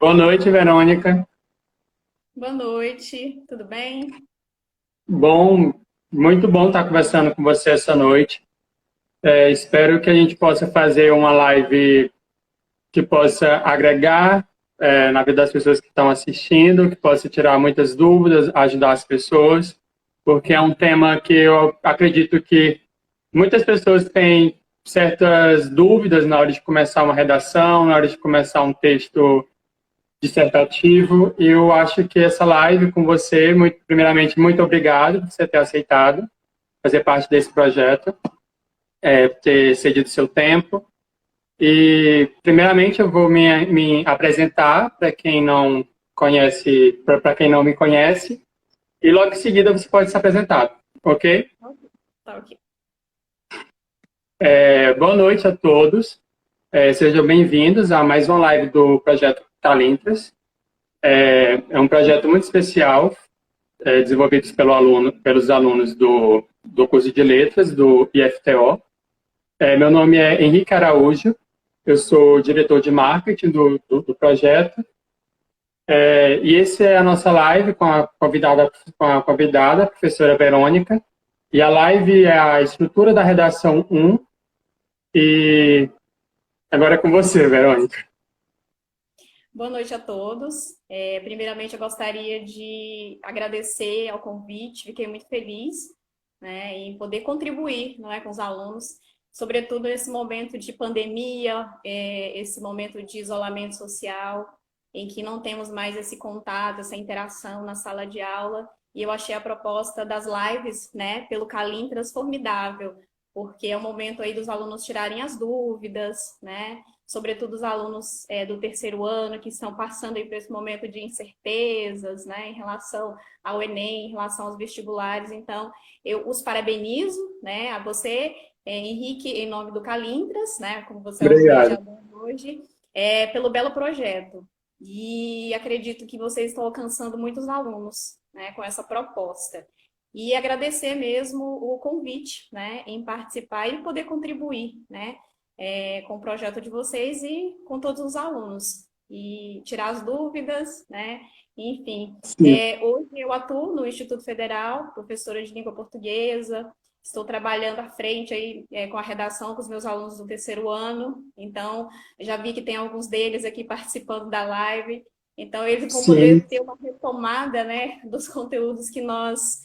Boa noite, Verônica. Boa noite, tudo bem? Bom, muito bom estar conversando com você essa noite. Espero que a gente possa fazer uma live que possa agregar, na vida das pessoas que estão assistindo, que possa tirar muitas dúvidas, ajudar as pessoas, porque é um tema que eu acredito que muitas pessoas têm certas dúvidas na hora de começar uma redação, na hora de começar um texto dissertativo. E eu acho que essa live com você, primeiramente, muito obrigado por você ter aceitado fazer parte desse projeto, ter cedido seu tempo. E, primeiramente, eu vou me apresentar para quem não conhece, para quem não me conhece, e logo em seguida você pode se apresentar, ok? Tá ok. Boa noite a todos. Sejam bem-vindos a mais uma live do projeto Talintras. É um projeto muito especial, desenvolvidos pelos alunos do curso de letras do IFTO. Meu nome é Henrique Araújo, eu sou diretor de marketing do projeto. E essa é a nossa live com a convidada, a professora Verônica. E a live é a estrutura da redação 1. E agora é com você, Verônica. Boa noite a todos. Primeiramente, eu gostaria de agradecer ao convite, fiquei muito feliz, né, em poder contribuir, não é, com os alunos, sobretudo nesse momento de pandemia, esse momento de isolamento social, em que não temos mais esse contato, essa interação na sala de aula, e eu achei a proposta das lives, né, pelo Calintras formidável, porque é o momento aí dos alunos tirarem as dúvidas, né, sobretudo os alunos do terceiro ano que estão passando aí por esse momento de incertezas, né, em relação ao Enem, em relação aos vestibulares. Então, eu os parabenizo, né, a você, Henrique, em nome do Calintras, né, como você é o Obrigado. mediador hoje, pelo belo projeto. E acredito que vocês estão alcançando muitos alunos, né, com essa proposta. E agradecer mesmo o convite, né, em participar e poder contribuir, né, com o projeto de vocês e com todos os alunos. E tirar as dúvidas, né? Enfim, Sim. hoje eu atuo no Instituto Federal, professora de língua portuguesa, estou trabalhando à frente aí, com a redação com os meus alunos do terceiro ano, então já vi que tem alguns deles aqui participando da live, então eles vão Sim. poder ter uma retomada, né, dos conteúdos que nós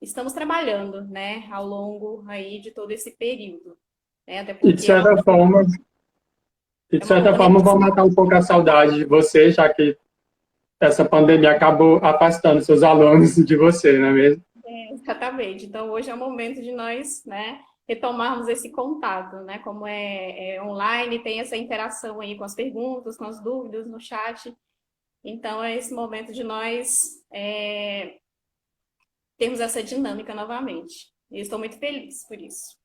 estamos trabalhando, né, ao longo aí de todo esse período. Até E de porque certa forma, e de é uma certa forma vão correria. matar um pouco a saudade de você, já que essa pandemia acabou afastando seus alunos de você, não é mesmo? Exatamente. Então, hoje é o momento de nós, né, retomarmos esse contato, né? Como é online, tem essa interação aí com as perguntas, com as dúvidas no chat. Então, é esse momento de nós termos essa dinâmica novamente. E eu estou muito feliz por isso.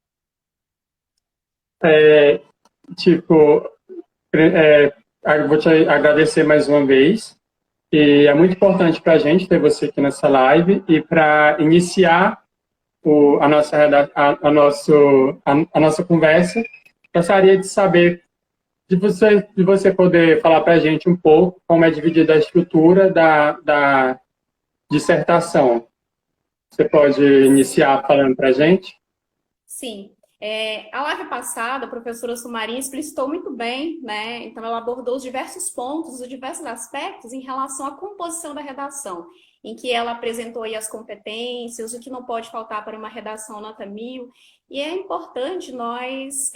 É, tipo, eu vou te agradecer mais uma vez. E é muito importante para a gente ter você aqui nessa live. E para iniciar a nossa, a nossa conversa, gostaria de saber de você poder falar para a gente um pouco como é dividida a estrutura da dissertação. Você pode iniciar falando para a gente? Sim. A live passada, a professora Sumarinha explicitou muito bem, né? Então, ela abordou os diversos pontos, os diversos aspectos em relação à composição da redação, em que ela apresentou aí as competências, o que não pode faltar para uma redação nota 1000. E é importante nós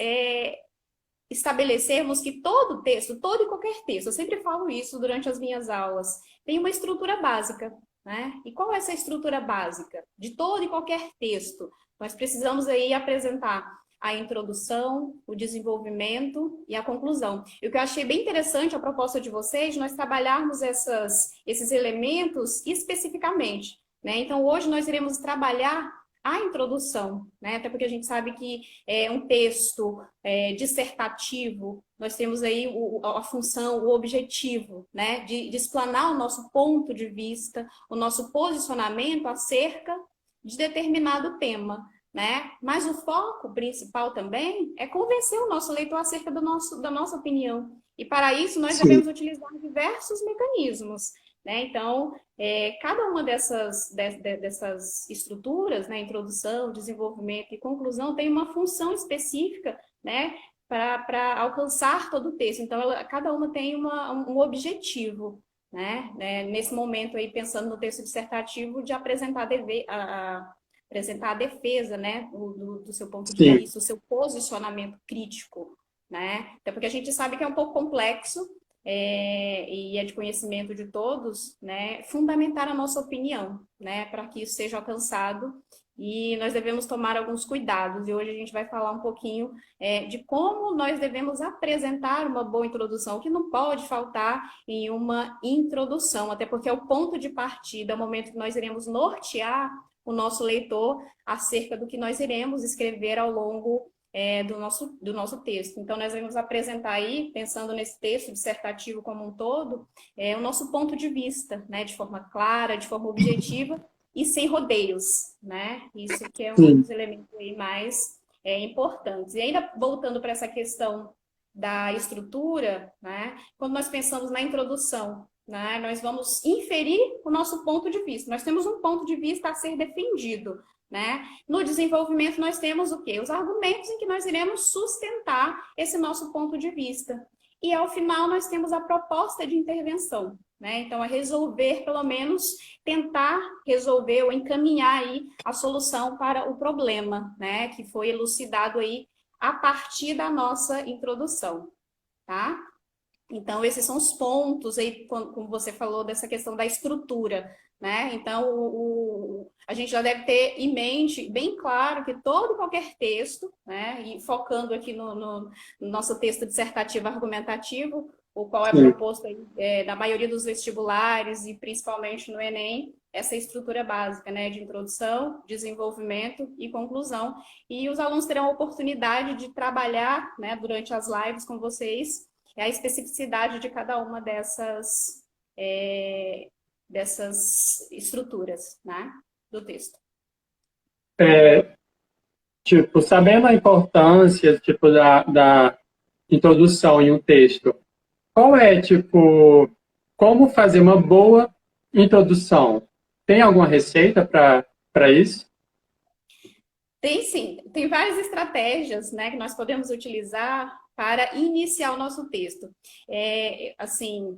estabelecermos que todo texto, todo e qualquer texto, eu sempre falo isso durante as minhas aulas, tem uma estrutura básica, né? E qual é essa estrutura básica de todo e qualquer texto? Nós precisamos aí apresentar a introdução, o desenvolvimento e a conclusão. E o que eu achei bem interessante a proposta de vocês, nós trabalharmos esses elementos especificamente, né? Então, hoje nós iremos trabalhar a introdução, né? Até porque a gente sabe que um texto dissertativo, nós temos aí a função, o objetivo, né? De explanar o nosso ponto de vista, o nosso posicionamento acerca de determinado tema. né? Mas o foco principal também é convencer o nosso leitor acerca da nossa opinião. E para isso nós Sim, devemos utilizar diversos mecanismos, né? Então, cada uma dessas estruturas, né, introdução, desenvolvimento e conclusão, tem uma função específica, né, para alcançar todo o texto. Então, cada uma tem um objetivo, né? Nesse momento aí, pensando no texto dissertativo, de apresentar apresentar a defesa, né, do seu ponto de sim, vista, o seu posicionamento crítico, né? Até porque a gente sabe que é um pouco complexo, e é de conhecimento de todos, né, fundamentar a nossa opinião, né, para que isso seja alcançado, e nós devemos tomar alguns cuidados, e hoje a gente vai falar um pouquinho de como nós devemos apresentar uma boa introdução, o que não pode faltar em uma introdução, até porque é o ponto de partida, é o momento que nós iremos nortear o nosso leitor acerca do que nós iremos escrever ao longo do nosso texto. Então, nós vamos apresentar aí, pensando nesse texto dissertativo como um todo, o nosso ponto de vista, né, de forma clara, de forma objetiva e sem rodeios, né? Isso que é um sim. dos elementos aí mais importantes. E ainda voltando para essa questão da estrutura, né? Quando nós pensamos na introdução, né, nós vamos inferir o nosso ponto de vista. Nós temos um ponto de vista a ser defendido, né? No desenvolvimento, nós temos o quê? Os argumentos em que nós iremos sustentar esse nosso ponto de vista. E, ao final, nós temos a proposta de intervenção, né? Então, é resolver, pelo menos, tentar resolver ou encaminhar aí a solução para o problema, né? Que foi elucidado aí a partir da nossa introdução, tá? Então, esses são os pontos aí, como você falou, dessa questão da estrutura, né? Então, a gente já deve ter em mente, bem claro, que todo e qualquer texto, né? E focando aqui no nosso texto dissertativo argumentativo, o qual é Sim. proposto aí, na maioria dos vestibulares e principalmente no Enem, essa estrutura básica, né? De introdução, desenvolvimento e conclusão. E os alunos terão a oportunidade de trabalhar, né? Durante as lives com vocês, a especificidade de cada uma dessas estruturas, né, do texto. Tipo, sabendo a importância, tipo, da introdução em um texto, qual é, tipo, como fazer uma boa introdução? Tem alguma receita para isso? Tem sim, tem várias estratégias, né, que nós podemos utilizar para iniciar o nosso texto. Assim,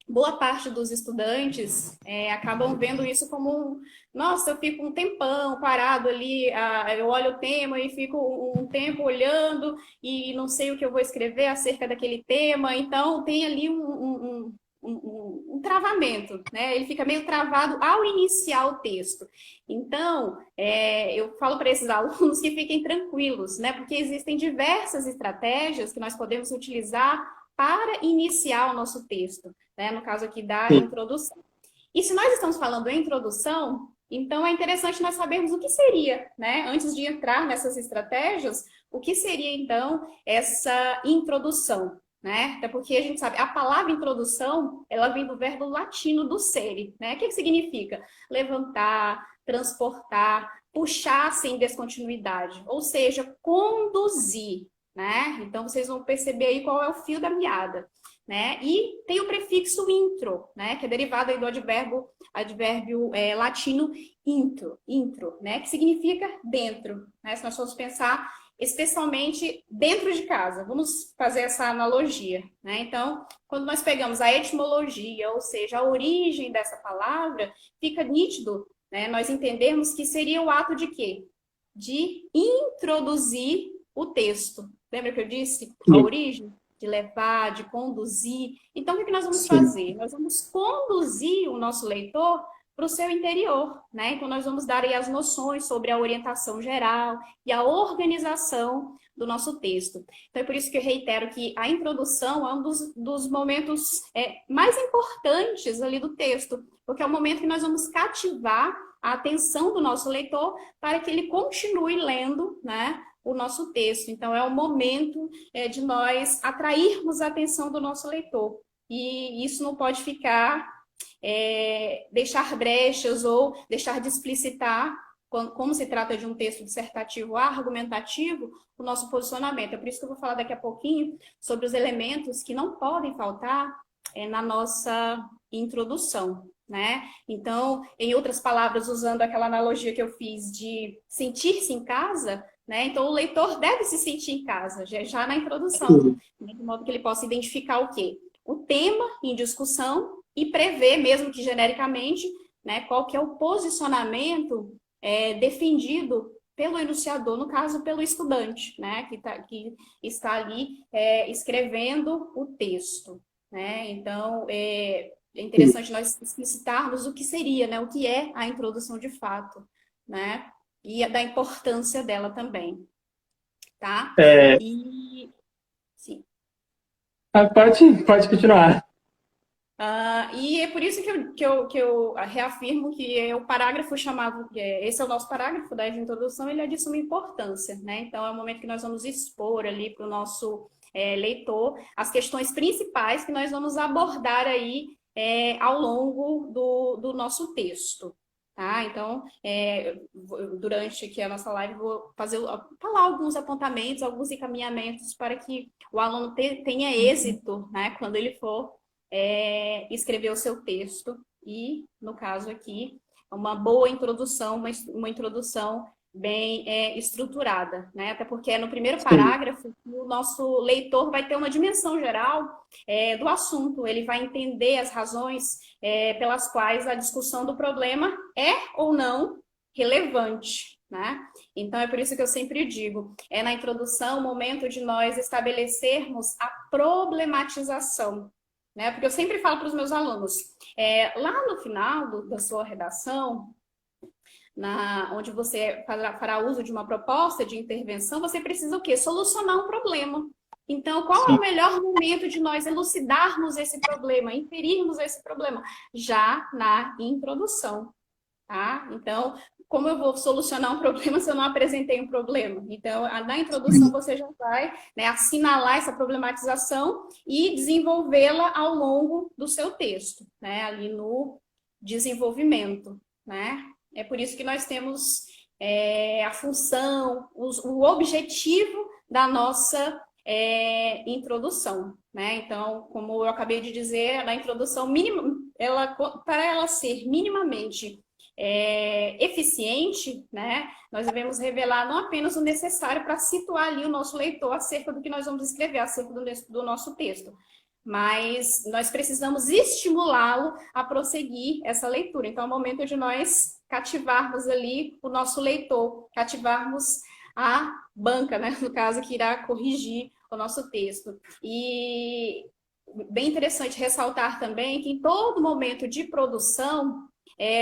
boa parte dos estudantes acabam vendo isso como nossa, eu fico um tempão parado ali, eu olho o tema e fico um tempo olhando e não sei o que eu vou escrever acerca daquele tema, então tem ali um travamento, né? Ele fica meio travado ao iniciar o texto. Então, eu falo para esses alunos que fiquem tranquilos, né? Porque existem diversas estratégias que nós podemos utilizar para iniciar o nosso texto, né? No caso aqui da Sim, introdução. E se nós estamos falando em introdução, então é interessante nós sabermos o que seria, né? Antes de entrar nessas estratégias, o que seria então essa introdução, né? Até porque a gente sabe, a palavra introdução, ela vem do verbo latino do sere, né? O que significa? Levantar, transportar, puxar sem descontinuidade, ou seja, conduzir, né? Então vocês vão perceber aí qual é o fio da meada, né? E tem o prefixo intro, né? Que é derivado aí do advérbio latino intro, né? Que significa dentro, né? Se nós formos pensar especialmente dentro de casa, vamos fazer essa analogia, né? Então, quando nós pegamos a etimologia, ou seja, a origem dessa palavra, fica nítido, né? Nós entendermos que seria o ato de quê? De introduzir o texto. Lembra que eu disse a sim, origem? De levar, de conduzir. Então, o que nós vamos sim. fazer? Nós vamos conduzir o nosso leitor para o seu interior, né? Então, nós vamos dar aí as noções sobre a orientação geral e a organização do nosso texto. Então, é por isso que eu reitero que a introdução é um dos momentos mais importantes ali do texto, porque é o momento que nós vamos cativar a atenção do nosso leitor para que ele continue lendo, né, o nosso texto. Então, é o momento de nós atrairmos a atenção do nosso leitor. E isso não pode ficar, deixar brechas ou deixar de explicitar como se trata de um texto dissertativo argumentativo, o nosso posicionamento. É por isso que eu vou falar daqui a pouquinho sobre os elementos que não podem faltar na nossa introdução, né? Então, em outras palavras, usando aquela analogia que eu fiz de sentir-se em casa, né? Então, o leitor deve se sentir em casa, já na introdução, né? De modo que ele possa identificar o quê? O tema em discussão e prever, mesmo que genericamente, né, qual que é o posicionamento defendido pelo enunciador, no caso, pelo estudante, né, que está ali escrevendo o texto, né? Então, é interessante nós explicitarmos o que seria, né, o que é a introdução de fato, né, e da importância dela também, tá? E, sim. Pode continuar. E é por isso que eu reafirmo que é o parágrafo chamado, esse é o nosso parágrafo da introdução, ele é de suma importância, né? Então, é o momento que nós vamos expor ali para o nosso leitor as questões principais que nós vamos abordar aí ao longo do nosso texto, tá? Então, durante aqui a nossa live, vou falar alguns apontamentos, alguns encaminhamentos para que o aluno tenha êxito, né? Quando ele for escrever o seu texto e, no caso aqui, uma boa introdução, uma introdução bem estruturada, né? Até porque no primeiro parágrafo o nosso leitor vai ter uma dimensão geral do assunto, ele vai entender as razões pelas quais a discussão do problema é ou não relevante, né? Então, é por isso que eu sempre digo, na introdução o momento de nós estabelecermos a problematização, né? Porque eu sempre falo para os meus alunos, lá no final da sua redação, onde você fará uso de uma proposta de intervenção, você precisa o quê? Solucionar um problema. Então, qual é o melhor momento de nós elucidarmos esse problema, inferirmos esse problema? Já na introdução, tá? Então, como eu vou solucionar um problema se eu não apresentei um problema? Então, na introdução você já vai, né, assinalar essa problematização e desenvolvê-la ao longo do seu texto, né, ali no desenvolvimento, né? É por isso que nós temos a função, o objetivo da nossa introdução, né? Então, como eu acabei de dizer, na introdução mínima, para ela ser minimamente eficiente, né, nós devemos revelar não apenas o necessário para situar ali o nosso leitor acerca do que nós vamos escrever, acerca do nosso texto, mas nós precisamos estimulá-lo a prosseguir essa leitura. Então, é o momento de nós cativarmos ali o nosso leitor, cativarmos a banca, né, no caso, que irá corrigir o nosso texto. E bem interessante ressaltar também que em todo momento de produção,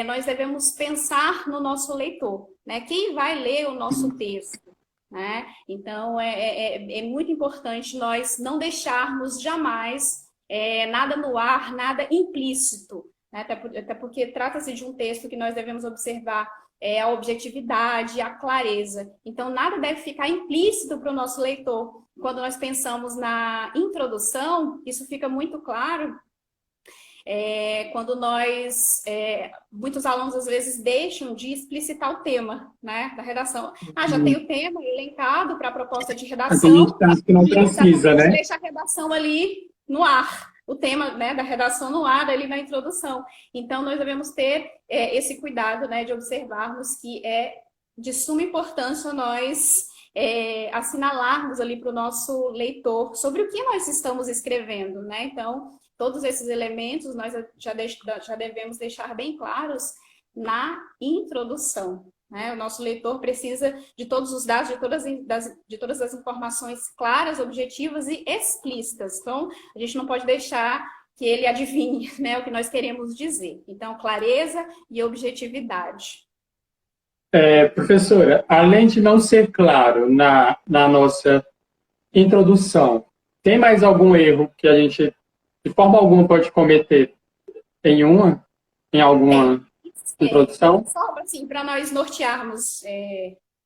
nós devemos pensar no nosso leitor, né? Quem vai ler o nosso texto, né? Então, é muito importante nós não deixarmos jamais nada no ar, nada implícito, né? Até porque trata-se de um texto que nós devemos observar a objetividade, a clareza. Então, nada deve ficar implícito para o nosso leitor. Quando nós pensamos na introdução, isso fica muito claro quando muitos alunos às vezes deixam de explicitar o tema, né, da redação. Já tem o tema elencado para a proposta de redação, que não precisa, né? Deixa a redação ali no ar, o tema, né, da redação no ar, ali na introdução. Então, nós devemos ter esse cuidado, né, de observarmos que é de suma importância nós assinalarmos ali para o nosso leitor sobre o que nós estamos escrevendo, né? Então, todos esses elementos nós já devemos deixar bem claros na introdução, né? O nosso leitor precisa de todos os dados, de todas as informações claras, objetivas e explícitas. Então, a gente não pode deixar que ele adivinhe, né, o que nós queremos dizer. Então, clareza e objetividade. Professora, além de não ser claro na nossa introdução, tem mais algum erro que a gente, de forma alguma, pode cometer em alguma introdução? Só assim, para nós nortearmos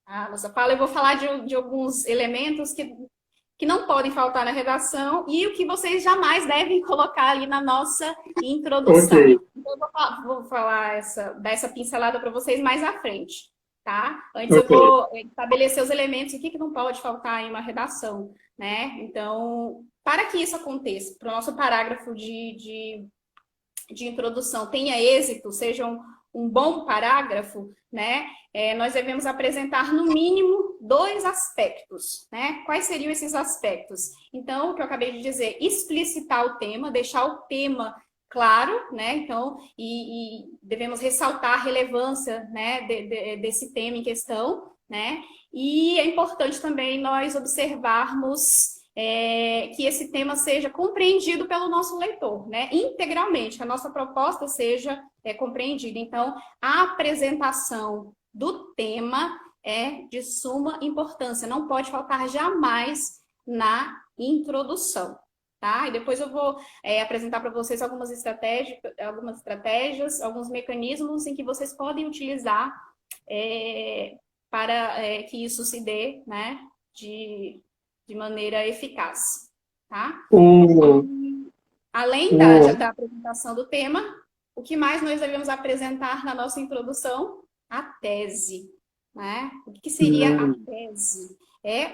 a nossa fala, eu vou falar de alguns elementos que não podem faltar na redação e o que vocês jamais devem colocar ali na nossa introdução. Okay. Então, eu vou falar dar essa pincelada para vocês mais à frente. tá? Antes eu Ok. vou estabelecer os elementos, o que que não pode faltar em uma redação, né? Então, para que isso aconteça, para o nosso parágrafo de introdução tenha êxito, seja um bom parágrafo, né? Nós devemos apresentar, no mínimo, 2 aspectos, né? Quais seriam esses aspectos? Então, o que eu acabei de dizer, explicitar o tema, deixar o tema claro, né? Então, e devemos ressaltar a relevância, né, desse tema em questão, né? E é importante também nós observarmos que esse tema seja compreendido pelo nosso leitor, né? Integralmente, que a nossa proposta seja compreendida. Então, a apresentação do tema é de suma importância, não pode faltar jamais na introdução. Tá? E depois eu vou apresentar para vocês algumas estratégias, alguns mecanismos em que vocês podem utilizar para que isso se dê, né, de maneira eficaz. Tá? O, Além o, da apresentação do tema, o que mais nós devemos apresentar na nossa introdução? A tese. Né? O que seria a tese? É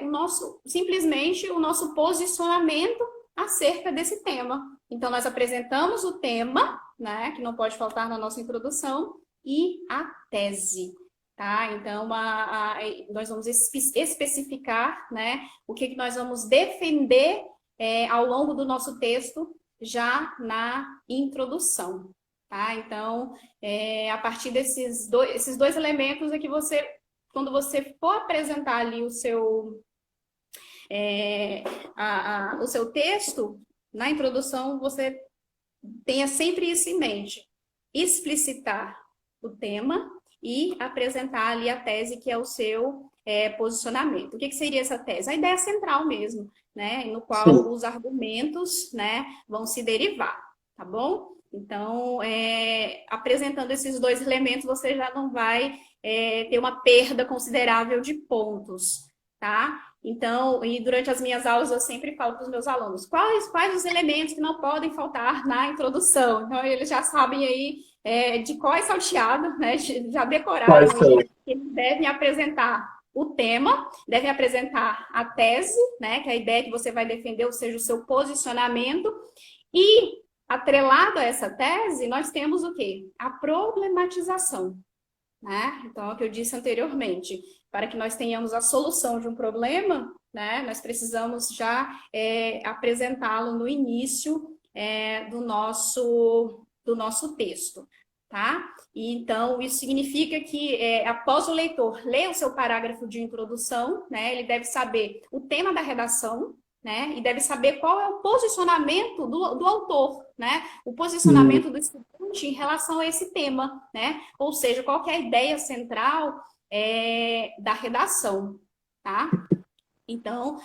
simplesmente o nosso posicionamento acerca desse tema. Então, nós apresentamos o tema, né, que não pode faltar na nossa introdução, e a tese. Tá? Então, nós vamos especificar, né, o que nós vamos defender ao longo do nosso texto, já na introdução. Tá? Então, a partir esses dois elementos é que você, quando você for apresentar ali o seu texto, na introdução, você tenha sempre isso em mente. Explicitar o tema e apresentar ali a tese, que é o seu posicionamento. O que seria essa tese? A ideia central mesmo, né? No qual os argumentos, né, vão se derivar, tá bom? Então, apresentando esses 2 elementos, você já não vai ter uma perda considerável de pontos, tá? Então, e durante as minhas aulas eu sempre falo para os meus alunos, quais os elementos que não podem faltar na introdução? Então, eles já sabem aí de cor e salteado, né? Já decoraram aí que eles devem apresentar o tema, devem apresentar a tese, né? Que é a ideia que você vai defender, ou seja, o seu posicionamento. E, atrelado a essa tese, nós temos o quê? A problematização. Né? Então, é o que eu disse anteriormente, para que nós tenhamos a solução de um problema, né, nós precisamos já apresentá-lo no início do nosso texto. Tá? E, então, isso significa que, após o leitor ler o seu parágrafo de introdução, né, ele deve saber o tema da redação, né, e deve saber qual é o posicionamento do autor, né, o posicionamento do estudante em relação a esse tema, né, ou seja, qual que é a ideia central da redação, tá? Então,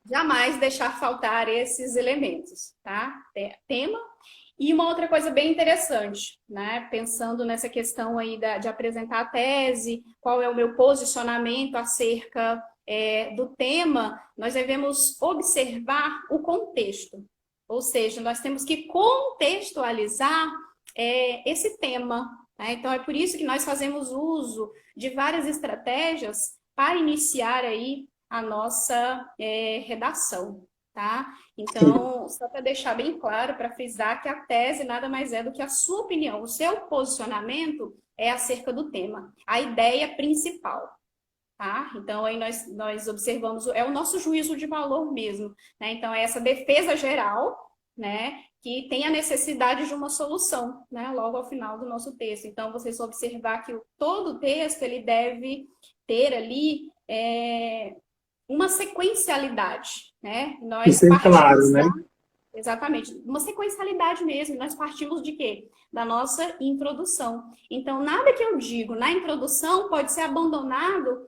jamais deixar faltar esses elementos, tá? Tema. E uma outra coisa bem interessante, né? Pensando nessa questão aí de apresentar a tese, qual é o meu posicionamento acerca do tema, nós devemos observar o contexto. Ou seja, nós temos que contextualizar esse tema. Né? Então, é por isso que nós fazemos uso de várias estratégias para iniciar aí a nossa redação. Tá? Então, só para deixar bem claro, para frisar que a tese nada mais é do que a sua opinião, o seu posicionamento é acerca do tema, a ideia principal. Tá? Então, aí nós observamos, é o nosso juízo de valor mesmo. Né? Então, é essa defesa geral, né, que tem a necessidade de uma solução, né, logo ao final do nosso texto. Então, vocês vão observar que todo o texto ele deve ter ali uma sequencialidade. Né? Nós partimos, claro, né? Exatamente, uma sequencialidade mesmo. Nós partimos de quê? Da nossa introdução. Então, nada que eu digo na introdução pode ser abandonado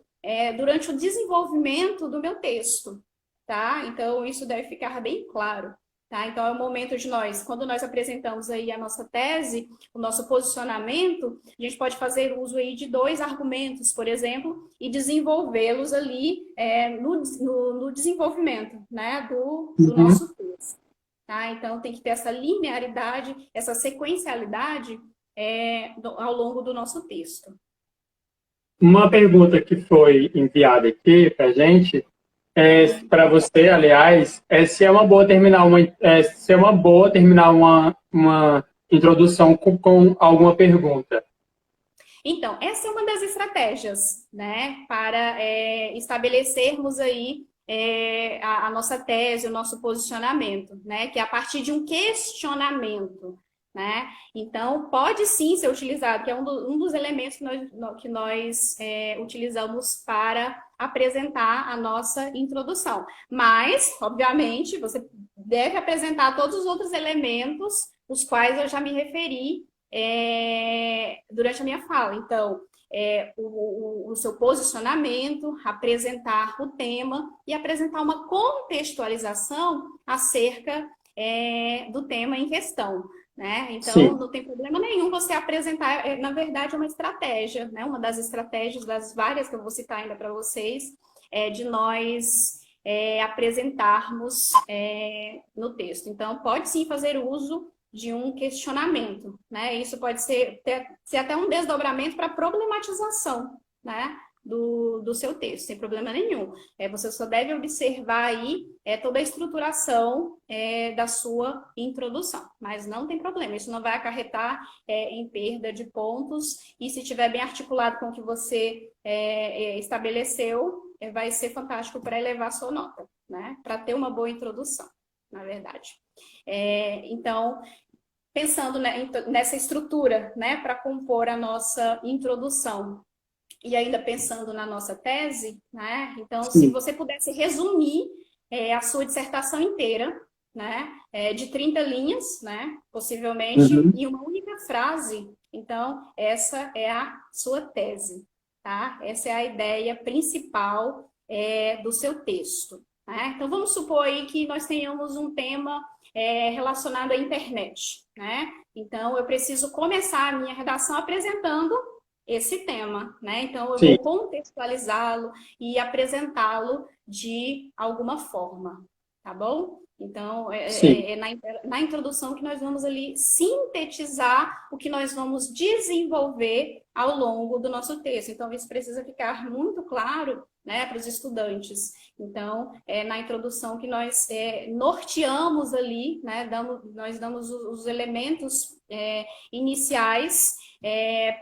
durante o desenvolvimento do meu texto, tá? Então, isso deve ficar bem claro, tá? Então, é o momento de quando nós apresentamos aí a nossa tese, o nosso posicionamento, a gente pode fazer uso aí de 2 argumentos, por exemplo, e desenvolvê-los ali no desenvolvimento, né, do nosso texto. Tá? Então, tem que ter essa linearidade, essa sequencialidade ao longo do nosso texto. Uma pergunta que foi enviada aqui para a gente, para você, aliás, se é uma boa terminar uma introdução com alguma pergunta. Então, essa é uma das estratégias, né, para estabelecermos aí a nossa tese, o nosso posicionamento, né, que é a partir de um questionamento, né? Então, pode sim ser utilizado, que é um dos elementos que nós utilizamos para apresentar a nossa introdução. Mas, obviamente, você deve apresentar todos os outros elementos, os quais eu já me referi durante a minha fala. Então, o seu posicionamento, apresentar o tema e apresentar uma contextualização acerca do tema em questão. Né? Então, Sim. não tem problema nenhum você apresentar, na verdade, é uma estratégia, né? Uma das estratégias, das várias que eu vou citar ainda para vocês, de nós apresentarmos no texto. Então, pode sim fazer uso de um questionamento, né? Isso pode ser até um desdobramento para problematização, né? Do seu texto, sem problema nenhum. Você só deve observar aí toda a estruturação da sua introdução, mas não tem problema, isso não vai acarretar em perda de pontos, e se estiver bem articulado com o que você estabeleceu, vai ser fantástico para elevar a sua nota, né? Para ter uma boa introdução, na verdade. Então, pensando nessa estrutura, né, para compor a nossa introdução, e ainda pensando na nossa tese, né? Então, Sim. se você pudesse resumir a sua dissertação inteira, né? De 30 linhas, né? Possivelmente, em uma única frase, então, essa é a sua tese, tá? Essa é a ideia principal do seu texto, né? Então, vamos supor aí que nós tenhamos um tema relacionado à internet, né? Então, eu preciso começar a minha redação apresentando esse tema, né? Então, eu Sim. vou contextualizá-lo e apresentá-lo de alguma forma, tá bom? Então, na introdução que nós vamos ali sintetizar o que nós vamos desenvolver ao longo do nosso texto. Então, isso precisa ficar muito claro, né, para os estudantes. Então, na introdução que nós norteamos ali, né, nós damos os elementos iniciais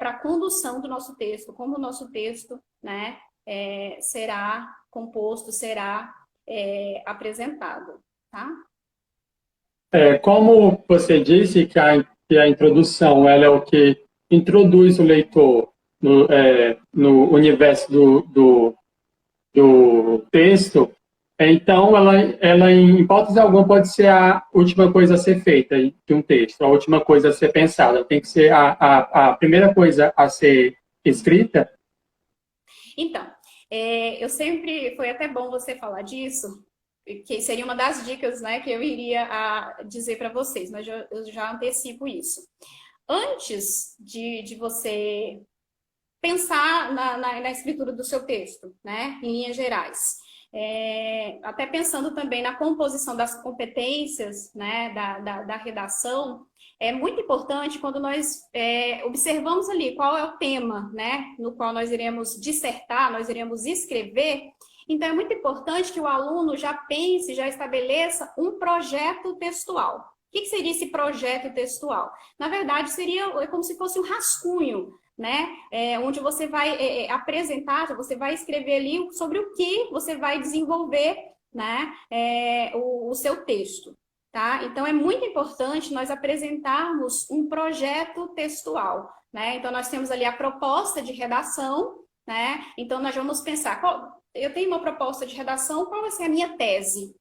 para a condução do nosso texto, como o nosso texto, né, será composto, será apresentado, tá? Como você disse que a introdução ela é o que introduz o leitor no universo do texto, então ela, em hipótese alguma, pode ser a última coisa a ser feita de um texto, a última coisa a ser pensada. Tem que ser a primeira coisa a ser escrita? Então, foi até bom você falar disso, que seria uma das dicas, né, que eu iria dizer para vocês, mas eu já antecipo isso. Antes de você pensar na escritura do seu texto, né, em linhas gerais, até pensando também na composição das competências, né, da redação, é muito importante quando nós observamos ali qual é o tema, né, no qual nós iremos dissertar, nós iremos escrever. Então, é muito importante que o aluno já pense, já estabeleça um projeto textual. O que seria esse projeto textual? Na verdade, seria como se fosse um rascunho, né? Onde você vai apresentar, você vai escrever ali sobre o que você vai desenvolver, né? O seu texto, tá? Então, é muito importante nós apresentarmos um projeto textual, né? Então, nós temos ali a proposta de redação, né? Então, nós vamos pensar, eu tenho uma proposta de redação, qual vai ser a minha tese,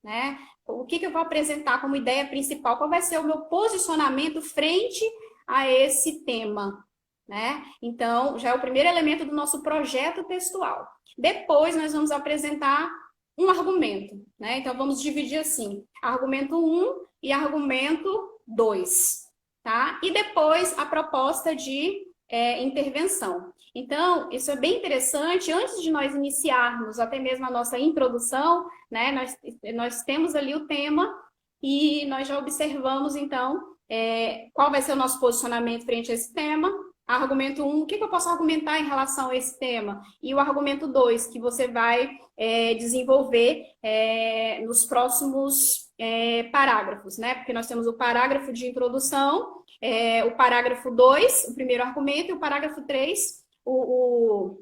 né? O que eu vou apresentar como ideia principal, qual vai ser o meu posicionamento frente a esse tema, né? Então, já é o primeiro elemento do nosso projeto textual. Depois, nós vamos apresentar um argumento, né? Então, vamos dividir assim, argumento 1 e argumento 2, tá? E depois, a proposta de intervenção. Então, isso é bem interessante. Antes de nós iniciarmos até mesmo a nossa introdução, né, nós temos ali o tema e nós já observamos, então, qual vai ser o nosso posicionamento frente a esse tema, Argumento um, o que eu posso argumentar em relação a esse tema? E o argumento 2, que você vai desenvolver nos próximos parágrafos, né? Porque nós temos o parágrafo de introdução, o parágrafo 2, o primeiro argumento, e o parágrafo 3, o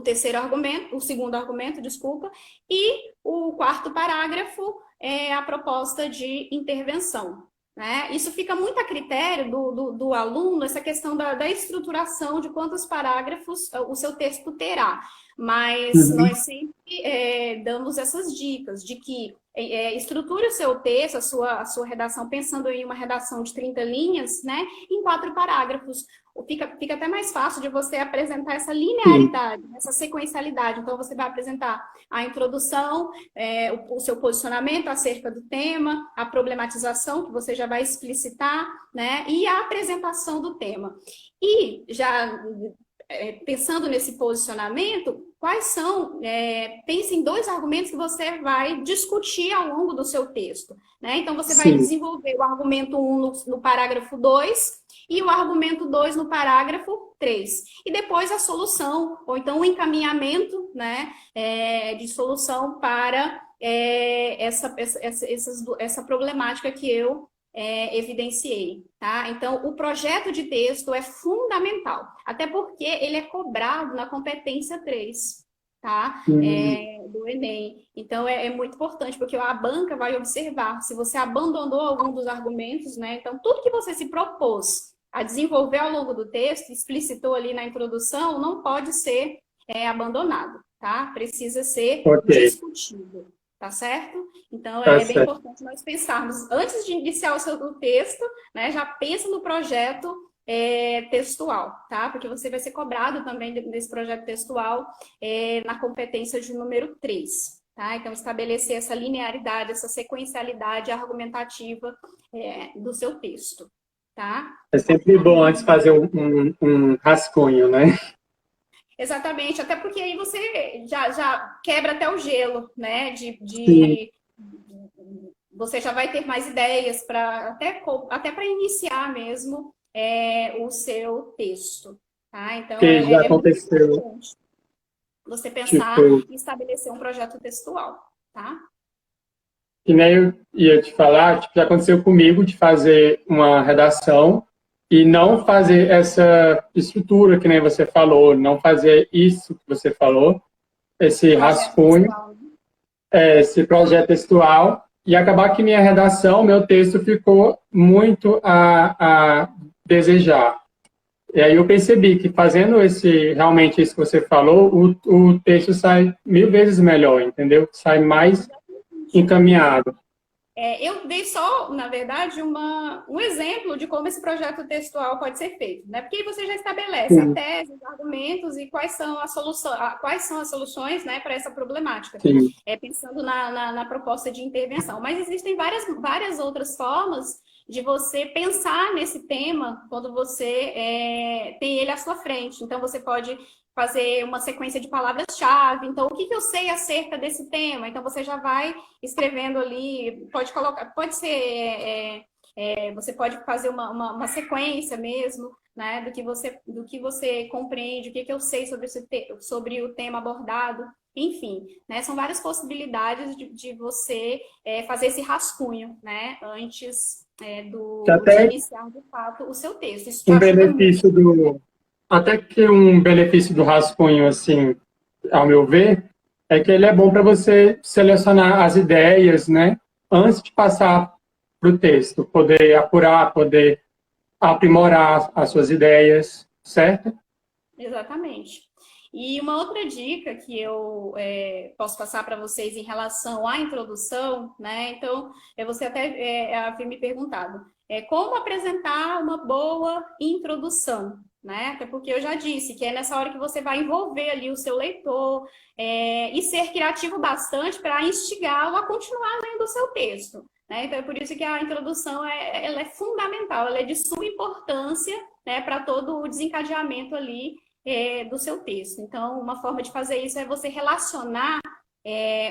terceiro argumento, o segundo argumento, desculpa, e o quarto parágrafo é a proposta de intervenção. Né? Isso fica muito a critério do aluno, essa questão da estruturação de quantos parágrafos o seu texto terá. Mas nós sempre damos essas dicas de que estruture o seu texto, a sua redação, pensando em uma redação de 30 linhas, né, em 4 parágrafos. Fica até mais fácil de você apresentar essa linearidade, essa sequencialidade. Então, você vai apresentar a introdução, o seu posicionamento acerca do tema, a problematização, que você já vai explicitar, né? E a apresentação do tema. E já pensando nesse posicionamento, quais são, pense em 2 argumentos que você vai discutir ao longo do seu texto. Né? Então, você vai desenvolver o argumento 1 no parágrafo 2 e o argumento 2 no parágrafo 3. E depois a solução, ou então o encaminhamento, né, de solução para essa problemática que eu evidenciei, tá? Então, o projeto de texto é fundamental, até porque ele é cobrado na competência 3, tá? Do Enem. Então, é muito importante, porque a banca vai observar se você abandonou algum dos argumentos, né? Então, tudo que você se propôs a desenvolver ao longo do texto, explicitou ali na introdução, não pode ser abandonado, tá? Precisa ser discutido. Tá certo? Então, é bem importante nós pensarmos, antes de iniciar o seu texto, né, já pensa no projeto textual, tá? Porque você vai ser cobrado também desse projeto textual na competência de número 3, tá? Então, estabelecer essa linearidade, essa sequencialidade argumentativa do seu texto, tá? É sempre bom antes fazer um rascunho, né? Exatamente, até porque aí você já quebra até o gelo, né? Você já vai ter mais ideias para até para iniciar mesmo o seu texto. Tá? Então, que já aconteceu. Muito importante você pensar em estabelecer um projeto textual. Tá? Que nem eu ia te falar, já aconteceu comigo de fazer uma redação e não fazer essa estrutura que nem você falou, não fazer isso que você falou, esse rascunho, esse projeto textual, e acabar que minha redação, meu texto ficou muito a desejar. E aí eu percebi que fazendo realmente isso que você falou, o texto sai 1000 vezes melhor, entendeu? Sai mais encaminhado. Eu dei só, na verdade, um exemplo de como esse projeto textual pode ser feito, né? Porque aí você já estabelece a tese, os argumentos e quais são as soluções, né, para essa problemática. Pensando na proposta de intervenção. Mas existem várias outras formas de você pensar nesse tema quando você tem ele à sua frente. Então, você pode fazer uma sequência de palavras-chave. Então, o que eu sei acerca desse tema? Então, você já vai escrevendo ali, você pode fazer uma sequência mesmo, né, do que você compreende, o que eu sei sobre o tema abordado. Enfim, né, são várias possibilidades de você fazer esse rascunho, né, antes de iniciar, de fato, o seu texto. Isso Até que um benefício do rascunho, assim, ao meu ver, é que ele é bom para você selecionar as ideias, né, antes de passar para o texto, poder apurar, poder aprimorar as suas ideias, certo? Exatamente. E uma outra dica que eu posso passar para vocês em relação à introdução, né? Então, você até havia me perguntado, como apresentar uma boa introdução, né? Até porque eu já disse que é nessa hora que você vai envolver ali o seu leitor e ser criativo bastante para instigá-lo a continuar lendo o seu texto. Né? Então, é por isso que a introdução ela é fundamental, ela é de suma importância, né, para todo o desencadeamento ali do seu texto. Então, uma forma de fazer isso é você relacionar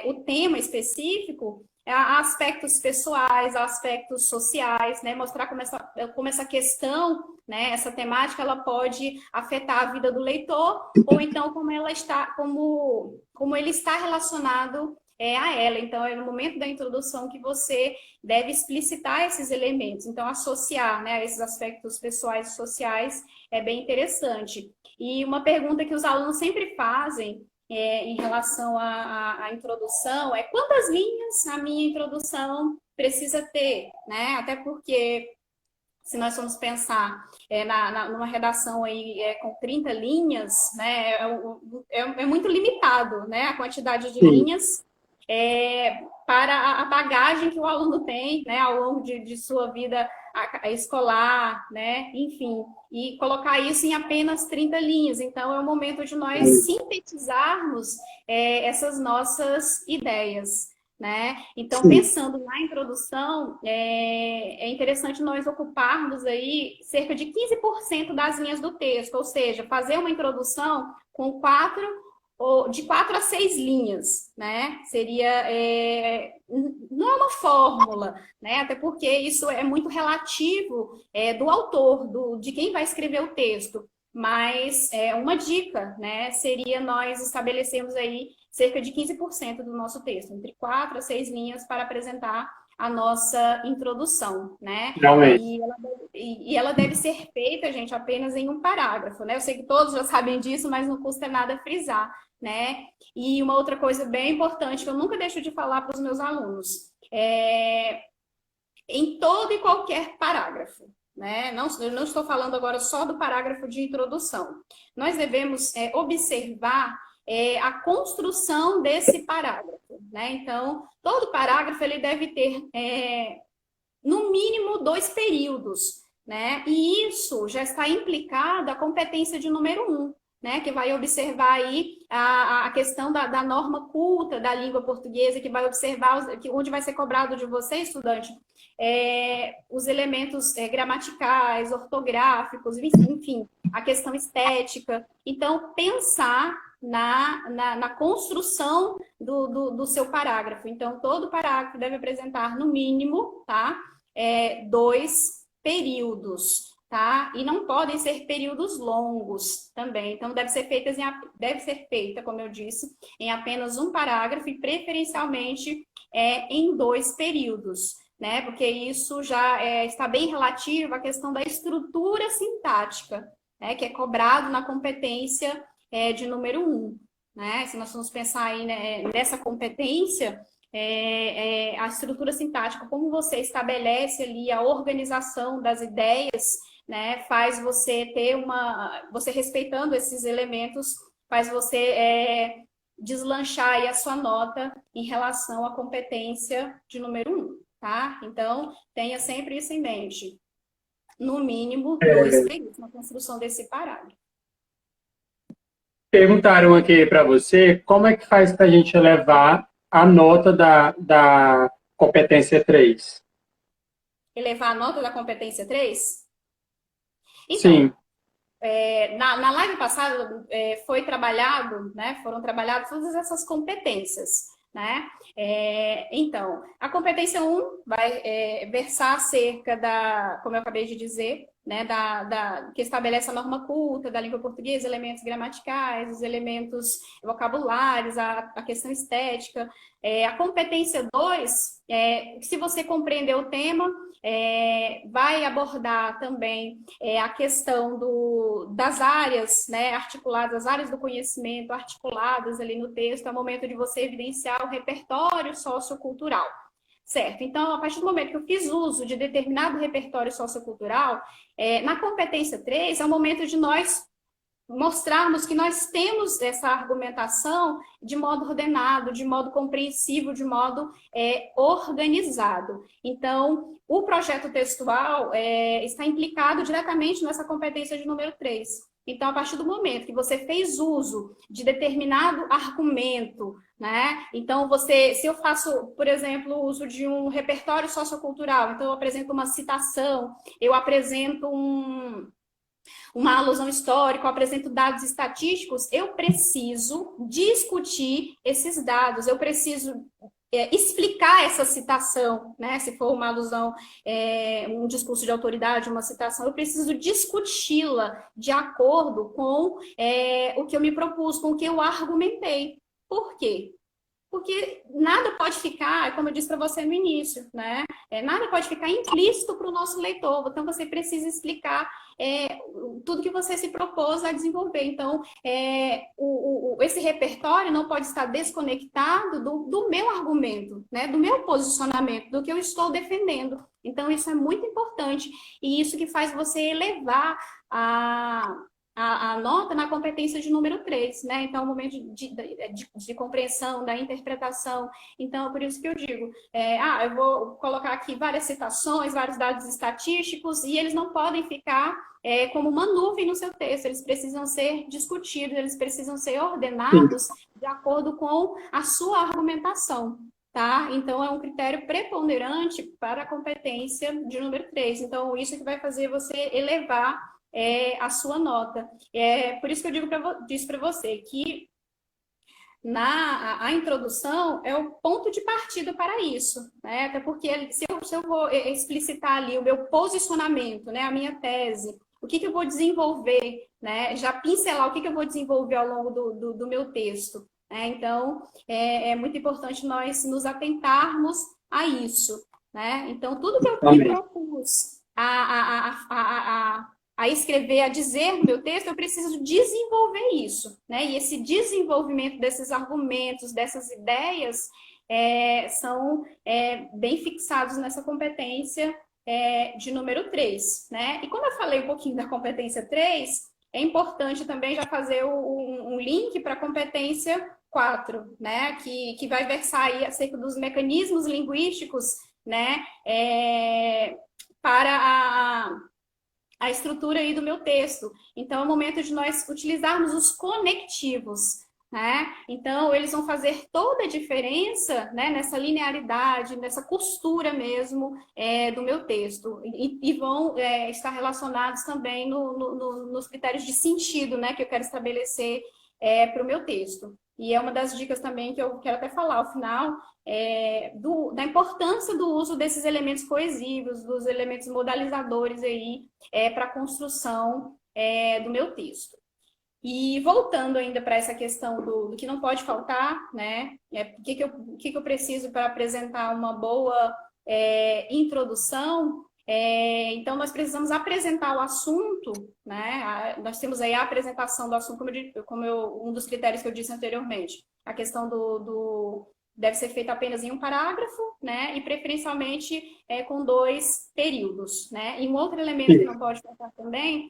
o tema específico aspectos pessoais, aspectos sociais, né? Mostrar como essa questão, né? Essa temática, ela pode afetar a vida do leitor, ou então como ela está, como ele está relacionado a ela. Então, é no momento da introdução que você deve explicitar esses elementos. Então, associar, né, esses aspectos pessoais e sociais é bem interessante. E uma pergunta que os alunos sempre fazem em relação à introdução é quantas linhas a minha introdução precisa ter, né? Até porque, se nós formos pensar numa redação aí com 30 linhas, né, é muito limitado, né, a quantidade de linhas para a bagagem que o aluno tem, né, ao longo de sua vida escolar, né, enfim, e colocar isso em apenas 30 linhas. Então, é o momento de nós sintetizarmos essas nossas ideias, né? Então, pensando na introdução, é interessante nós ocuparmos aí cerca de 15% das linhas do texto, ou seja, fazer uma introdução com de 4 a 6 linhas, né? Seria, não é uma fórmula, né? Até porque isso é muito relativo do autor, de quem vai escrever o texto. Mas uma dica, né? Seria nós estabelecermos aí cerca de 15% do nosso texto, entre 4 a 6 linhas para apresentar a nossa introdução, né? E ela deve ser feita, gente, apenas em um parágrafo, né? Eu sei que todos já sabem disso, mas não custa nada frisar, né? E uma outra coisa bem importante que eu nunca deixo de falar para os meus alunos, em todo e qualquer parágrafo, né? Eu não estou falando agora só do parágrafo de introdução. Nós devemos observar a construção desse parágrafo, né? Então, todo parágrafo ele deve ter, no mínimo, 2 períodos, né? E isso já está implicado a competência de número 1, né? Que vai observar aí a questão da norma culta da língua portuguesa, que vai observar onde vai ser cobrado de você, estudante, os elementos gramaticais, ortográficos, enfim, a questão estética. Então, pensar na construção do seu parágrafo. Então, todo parágrafo deve apresentar, no mínimo, tá? 2 períodos, tá? E não podem ser períodos longos também. Então, deve ser feita, como eu disse, em apenas um parágrafo e, preferencialmente, em 2 períodos, né? Porque isso já está bem relativo à questão da estrutura sintática, né? Que é cobrado na competência de número 1, né? Se nós vamos pensar aí, né, nessa competência, a estrutura sintática, como você estabelece ali a organização das ideias, né, faz você ter você respeitando esses elementos, faz você deslanchar aí a sua nota em relação à competência de número 1, tá? Então, tenha sempre isso em mente. No mínimo, 2 períodos na construção desse parágrafo. Perguntaram aqui para você como é que faz para a gente elevar a nota da competência 3. Elevar a nota da competência 3? Então, sim. Na live passada foi trabalhado, né, foram trabalhadas todas essas competências, né? Então, a competência 1 vai versar acerca como eu acabei de dizer, né, que estabelece a norma culta da língua portuguesa, elementos gramaticais, os elementos vocabulários, a questão estética. A competência 2, se você compreender o tema, vai abordar também a questão das áreas, né, articuladas, as áreas do conhecimento articuladas ali no texto, é o momento de você evidenciar o repertório sociocultural. Certo, então, a partir do momento que eu fiz uso de determinado repertório sociocultural, na competência 3, é o momento de nós mostrarmos que nós temos essa argumentação de modo ordenado, de modo compreensível, de modo organizado. Então, o projeto textual está implicado diretamente nessa competência de número 3. Então, a partir do momento que você fez uso de determinado argumento, né? Então, se eu faço, por exemplo, uso de um repertório sociocultural, então eu apresento uma citação, eu apresento uma alusão histórica, eu apresento dados estatísticos, eu preciso discutir esses dados, eu preciso explicar essa citação, né? Se for uma alusão, um discurso de autoridade, uma citação, eu preciso discuti-la de acordo com o que eu me propus, com o que eu argumentei. Por quê? Porque nada pode ficar, como eu disse para você no início, né? Nada pode ficar implícito para o nosso leitor. Então, você precisa explicar tudo que você se propôs a desenvolver. Então, esse repertório não pode estar desconectado do meu argumento, né? Do meu posicionamento, do que eu estou defendendo. Então, isso é muito importante. E isso que faz você elevar a nota na competência de número 3, né? Então, o momento de compreensão, da interpretação. Então, por isso que eu digo, eu vou colocar aqui várias citações, vários dados estatísticos, e eles não podem ficar como uma nuvem no seu texto, eles precisam ser discutidos, eles precisam ser ordenados de acordo com a sua argumentação. Tá? Então, é um critério preponderante para a competência de número 3. Então, isso que vai fazer você elevar a sua nota. Por isso que eu disse para você que a introdução é o ponto de partida para isso, né? Até porque se eu vou explicitar ali o meu posicionamento, né? A minha tese, o que eu vou desenvolver, né? Já pincelar o que eu vou desenvolver ao longo do meu texto. Né? Então, é muito importante nós nos atentarmos a isso. Né? Então, tudo que eu me propus a escrever, a dizer no meu texto, eu preciso desenvolver isso. Né? E esse desenvolvimento desses argumentos, dessas ideias, são bem fixados nessa competência de número 3. Né? E como eu falei um pouquinho da competência 3, é importante também já fazer um link para a competência 4, né? Que vai versar aí acerca dos mecanismos linguísticos, né? Para a estrutura aí do meu texto. Então, é o momento de nós utilizarmos os conectivos, né? Então, eles vão fazer toda a diferença, né, nessa linearidade, nessa costura mesmo do meu texto. E vão estar relacionados também nos critérios de sentido, né, que eu quero estabelecer para o meu texto. E é uma das dicas também que eu quero até falar ao final, da importância do uso desses elementos coesivos, dos elementos modalizadores aí para a construção do meu texto. E voltando ainda para essa questão do que não pode faltar, né? O que eu preciso para apresentar uma boa introdução? Então, nós precisamos apresentar o assunto, né? Nós temos aí a apresentação do assunto, um dos critérios que eu disse anteriormente. A questão deve ser feita apenas em um parágrafo, né? E preferencialmente com 2 períodos, né? E um outro elemento que não pode faltar também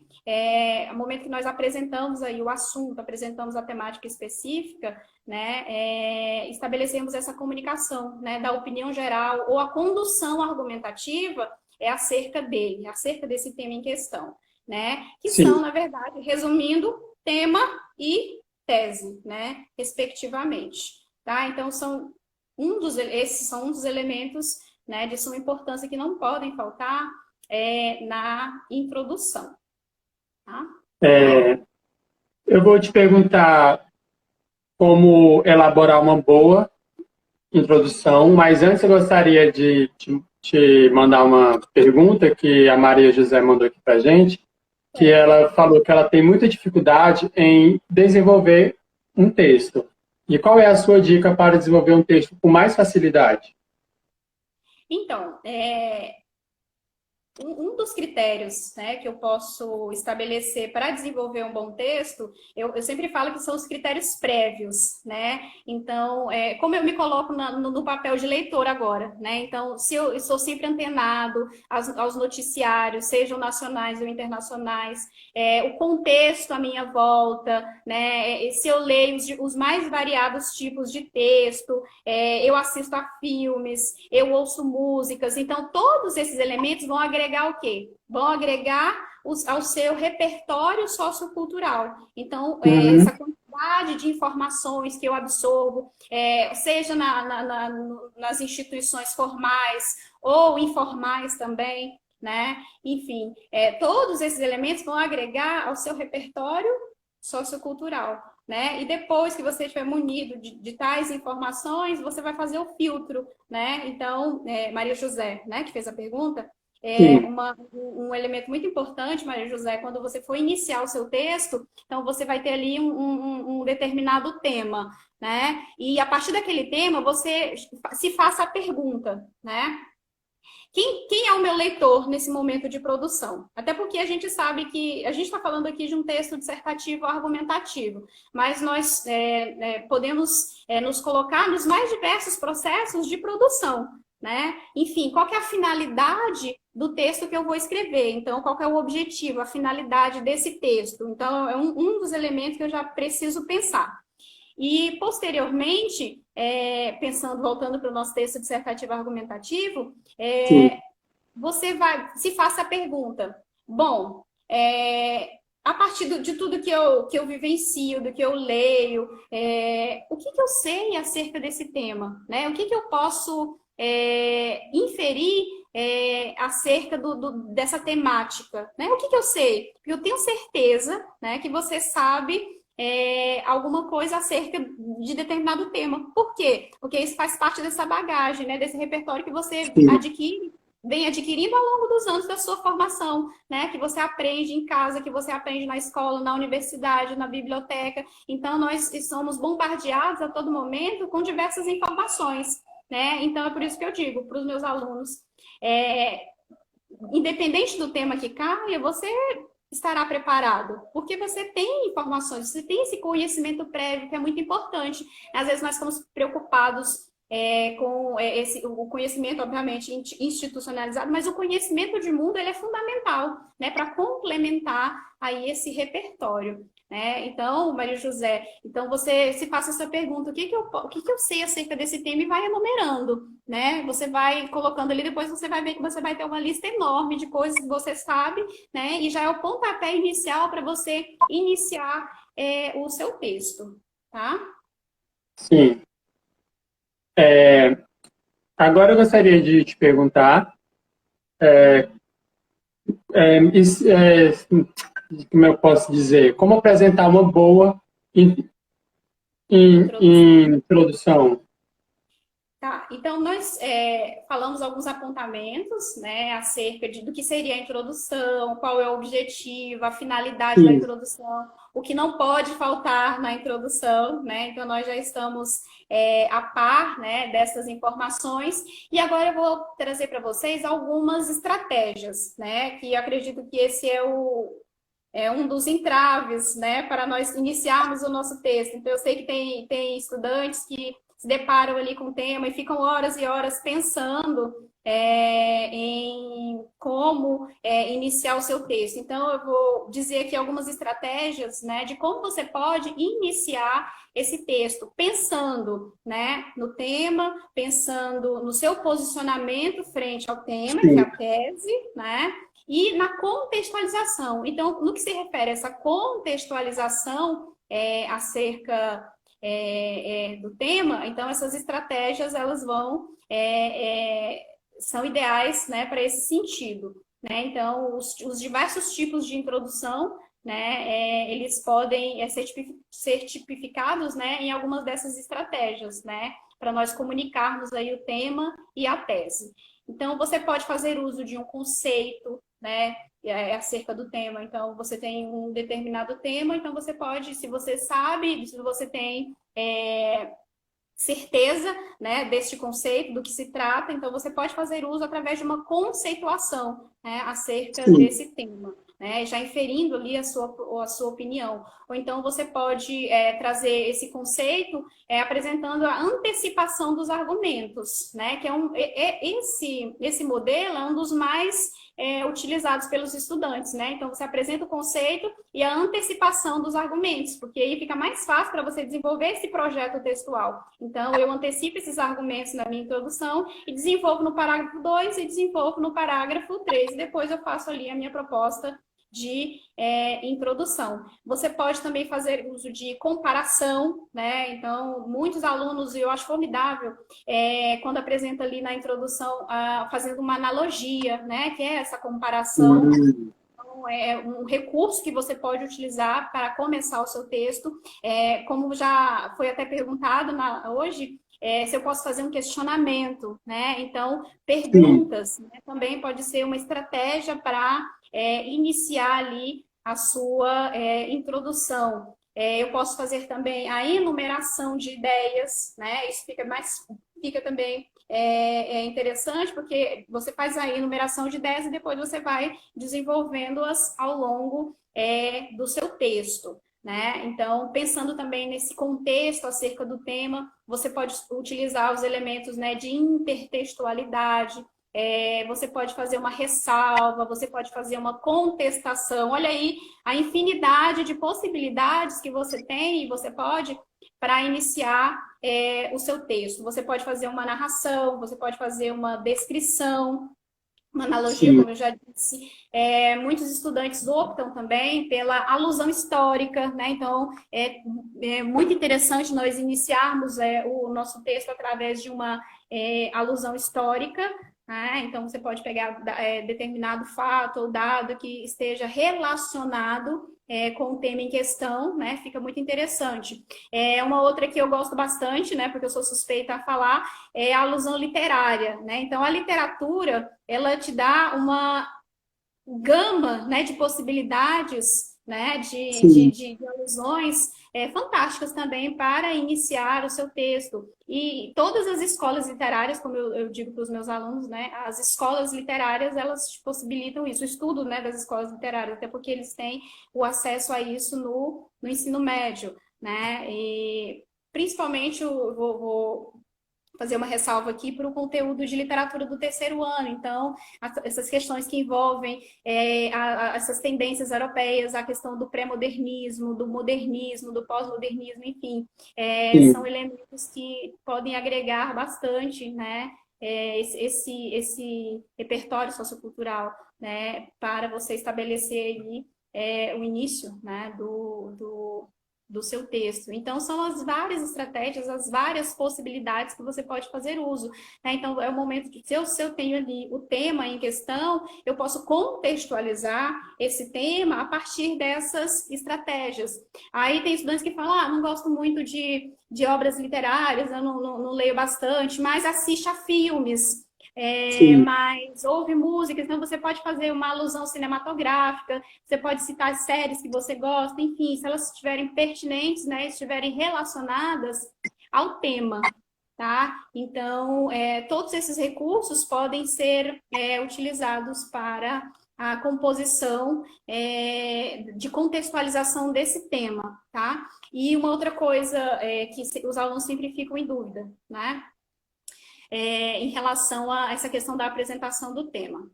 o momento que nós apresentamos aí o assunto, apresentamos a temática específica, né? Estabelecemos essa comunicação, né? Da opinião geral ou a condução argumentativa acerca dele, acerca desse tema em questão, né? Que são, na verdade, resumindo, tema e tese, né? Respectivamente. Tá? Então, esses são um dos elementos, né, de suma importância que não podem faltar na introdução. Tá? Eu vou te perguntar como elaborar uma boa introdução, mas antes eu gostaria de te mandar uma pergunta que a Maria José mandou aqui para a gente, que ela falou que ela tem muita dificuldade em desenvolver um texto. E qual é a sua dica para desenvolver um texto com mais facilidade? Então, um dos critérios, né, que eu posso estabelecer para desenvolver um bom texto, eu sempre falo que são os critérios prévios, né? Então, como eu me coloco no papel de leitor agora, né? Então, se eu estou sempre antenado aos noticiários, sejam nacionais ou internacionais, o contexto à minha volta, né? Se eu leio os mais variados tipos de texto, eu assisto a filmes, eu ouço músicas, então todos esses elementos vão agregar o quê? Vão agregar ao seu repertório sociocultural. Então, essa quantidade de informações que eu absorvo, seja nas instituições formais ou informais também, né? Enfim, todos esses elementos vão agregar ao seu repertório sociocultural. né? E depois que você estiver munido de tais informações, você vai fazer o filtro, né? Então, Maria José, né, que fez a pergunta, Sim, um elemento muito importante, Maria José, quando você for iniciar o seu texto, então você vai ter ali um determinado tema, né? E a partir daquele tema, você se faça a pergunta, né? Quem é o meu leitor nesse momento de produção? Até porque a gente sabe que a gente está falando aqui de um texto dissertativo argumentativo, mas nós podemos nos colocar nos mais diversos processos de produção, né? Enfim, qual que é a finalidade do texto que eu vou escrever? Então, qual que é o objetivo, a finalidade desse texto? Então, é um dos elementos que eu já preciso pensar. E, posteriormente, pensando, voltando para o nosso texto dissertativo argumentativo, sim, você vai, se faça a pergunta, bom, a partir de tudo que eu vivencio, do que eu leio, o que eu sei acerca desse tema, né? O que eu posso inferir acerca dessa temática, né? O que eu sei? Porque eu tenho certeza, né, que você sabe alguma coisa acerca de determinado tema. Por quê? Porque isso faz parte dessa bagagem, né, desse repertório que você sim, adquire, vem adquirindo ao longo dos anos da sua formação, né? Que você aprende em casa, que você aprende na escola, na universidade, na biblioteca. Então, nós somos bombardeados a todo momento com diversas informações, né? Então, é por isso que eu digo para os meus alunos, independente do tema que caia, você estará preparado, porque você tem informações, você tem esse conhecimento prévio que é muito importante. Às vezes nós estamos preocupados com o conhecimento, obviamente, institucionalizado, mas o conhecimento de mundo ele é fundamental, né, para complementar aí esse repertório. Né? Então, Maria José, então você se faça essa pergunta, o que eu sei acerca desse tema e vai enumerando, né? Você vai colocando ali, depois você vai ver que você vai ter uma lista enorme de coisas que você sabe, né? E já é o pontapé inicial para você iniciar o seu texto, tá? sim. Agora eu gostaria de te perguntar, como eu posso dizer, como apresentar uma boa introdução? Tá, então nós falamos alguns apontamentos, né, acerca do que seria a introdução, qual é o objetivo, a finalidade da Sim, introdução, o que não pode faltar na introdução, né? Então nós já estamos a par, né, dessas informações. E agora eu vou trazer para vocês algumas estratégias, né, que eu acredito que esse é um dos entraves, né, para nós iniciarmos o nosso texto. Então, eu sei que tem estudantes que se deparam ali com o tema e ficam horas e horas pensando em como iniciar o seu texto. Então, eu vou dizer aqui algumas estratégias, né, de como você pode iniciar esse texto, pensando, né, no tema, pensando no seu posicionamento frente ao tema, que é sim, a tese, né, e na contextualização. Então, no que se refere a essa contextualização acerca do tema, então essas estratégias elas são ideais, né, para esse sentido. Né? Então, os diversos tipos de introdução, né, eles podem ser tipificados, né, em algumas dessas estratégias, né, para nós comunicarmos aí o tema e a tese. Então, você pode fazer uso de um conceito, né, acerca do tema. Então, você tem um determinado tema, então você pode, se você sabe, se você tem certeza, né, deste conceito, do que se trata, então você pode fazer uso através de uma conceituação, né, acerca sim, desse tema. Né, já inferindo ali a sua opinião. Ou então você pode trazer esse conceito apresentando a antecipação dos argumentos, né, que esse modelo é um dos mais utilizados pelos estudantes. Né? Então você apresenta o conceito e a antecipação dos argumentos, porque aí fica mais fácil para você desenvolver esse projeto textual. Então, eu antecipo esses argumentos na minha introdução e desenvolvo no parágrafo 2 e desenvolvo no parágrafo 3. E depois eu faço ali a minha proposta de introdução. Você pode também fazer uso de comparação, né? Então, muitos alunos, e eu acho formidável, quando apresenta ali na introdução, fazendo uma analogia, né? Que é essa comparação. Então, é um recurso que você pode utilizar para começar o seu texto. Como já foi até perguntado hoje, se eu posso fazer um questionamento, né? Então, Sim, perguntas, né, também pode ser uma estratégia para iniciar ali a sua introdução. Eu posso fazer também a enumeração de ideias, né? Isso fica também interessante, porque você faz a enumeração de ideias e depois você vai desenvolvendo-as ao longo do seu texto. Né? Então, pensando também nesse contexto acerca do tema, você pode utilizar os elementos, né, de intertextualidade, você pode fazer uma ressalva, você pode fazer uma contestação. Olha aí a infinidade de possibilidades que você tem e você pode para iniciar o seu texto. Você pode fazer uma narração, você pode fazer uma descrição, uma analogia, sim, como eu já disse. Muitos estudantes optam também pela alusão histórica, né? Então, é muito interessante nós iniciarmos o nosso texto através de uma alusão histórica, né? Então, você pode pegar determinado fato ou dado que esteja relacionado com o tema em questão, né? Fica muito interessante. Uma outra que eu gosto bastante, né? Porque eu sou suspeita a falar, é a alusão literária, né? Então, a literatura, ela te dá uma gama, né, de possibilidades, né, sim. de alusões fantásticas também para iniciar o seu texto. E todas as escolas literárias, como eu digo para os meus alunos, né, as escolas literárias, elas te possibilitam isso, o estudo, né, das escolas literárias, até porque eles têm o acesso a isso no ensino médio, né, e principalmente eu vou fazer uma ressalva aqui para o conteúdo de literatura do terceiro ano. Então, essas questões que envolvem essas tendências europeias, a questão do pré-modernismo, do modernismo, do pós-modernismo, enfim, são Sim. elementos que podem agregar bastante, né? Esse repertório sociocultural, né, para você estabelecer aí o início, né, do seu texto. Então, são as várias estratégias, as várias possibilidades que você pode fazer uso. Né? Então, é o momento que, se eu tenho ali o tema em questão, eu posso contextualizar esse tema a partir dessas estratégias. Aí tem estudantes que falam, não gosto muito de obras literárias, eu não leio bastante, mas assiste a filmes. Sim. Mas ouve músicas, então você pode fazer uma alusão cinematográfica, você pode citar séries que você gosta, enfim, se elas estiverem pertinentes, né, estiverem relacionadas ao tema, tá? Então, todos esses recursos podem ser utilizados para a composição de contextualização desse tema, tá? E uma outra coisa que os alunos sempre ficam em dúvida, né? Em relação a essa questão da apresentação do tema.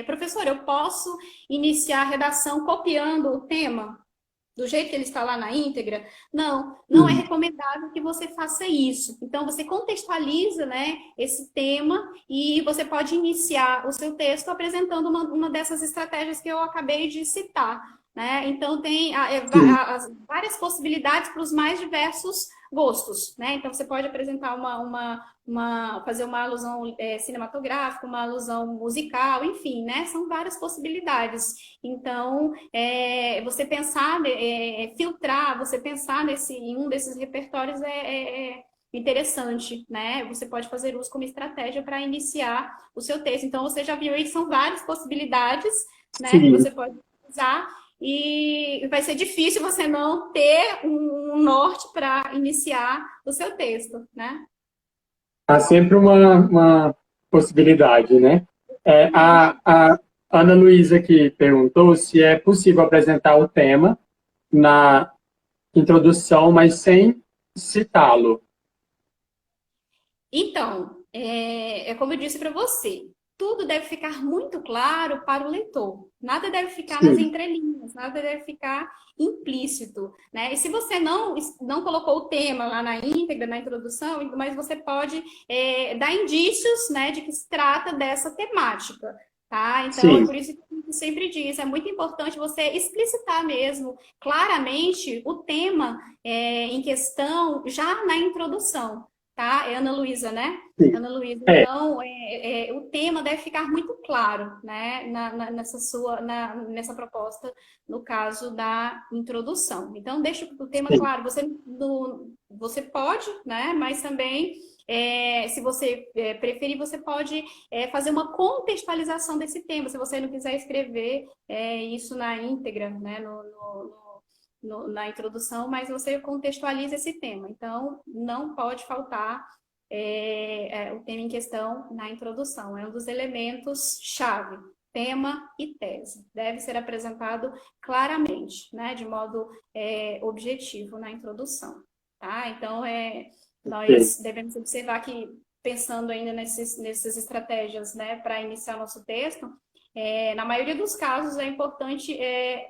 Professor, eu posso iniciar a redação copiando o tema? Do jeito que ele está lá na íntegra? Não, não é Uhum. recomendável que você faça isso. Então, você contextualiza, né, esse tema e você pode iniciar o seu texto apresentando uma dessas estratégias que eu acabei de citar. Né? Então, tem Sim. várias possibilidades para os mais diversos gostos. Né? Então, você pode apresentar fazer uma alusão cinematográfica, uma alusão musical, enfim, né? São várias possibilidades. Então, você pensar, filtrar, você pensar em um desses repertórios é interessante, né? Você pode fazer uso como estratégia para iniciar o seu texto. Então, você já viu aí que são várias possibilidades, né? Que Sim. você pode usar e vai ser difícil você não ter um norte para iniciar o seu texto, né? Há sempre uma possibilidade, né? A Ana Luísa aqui perguntou se é possível apresentar o tema na introdução, mas sem citá-lo. Então, como eu disse para você, tudo deve ficar muito claro para o leitor. Nada deve ficar nas Sim, entrelinhas, nada deve ficar implícito, né? E se você não colocou o tema lá na íntegra, na introdução, mas você pode dar indícios, né, de que se trata dessa temática, tá? Então, é sim, por isso que a gente sempre diz, é muito importante você explicitar mesmo, claramente, o tema em questão já na introdução. tá? É Ana Luísa, né? Sim. Ana Luísa. É, Então, o tema deve ficar muito claro, né? Nessa proposta, no caso da introdução. Então, deixa o tema sim. claro. Você pode, né? Mas também, se você preferir, você pode fazer uma contextualização desse tema. Se você não quiser escrever isso na íntegra, né? Na introdução, mas você contextualiza esse tema. Então, não pode faltar o tema em questão na introdução. É um dos elementos-chave. Tema e tese. Deve ser apresentado claramente, né, de modo objetivo na introdução. Tá? Então, Ok. nós devemos observar que, pensando ainda nessas estratégias, né, para iniciar nosso texto, na maioria dos casos é importante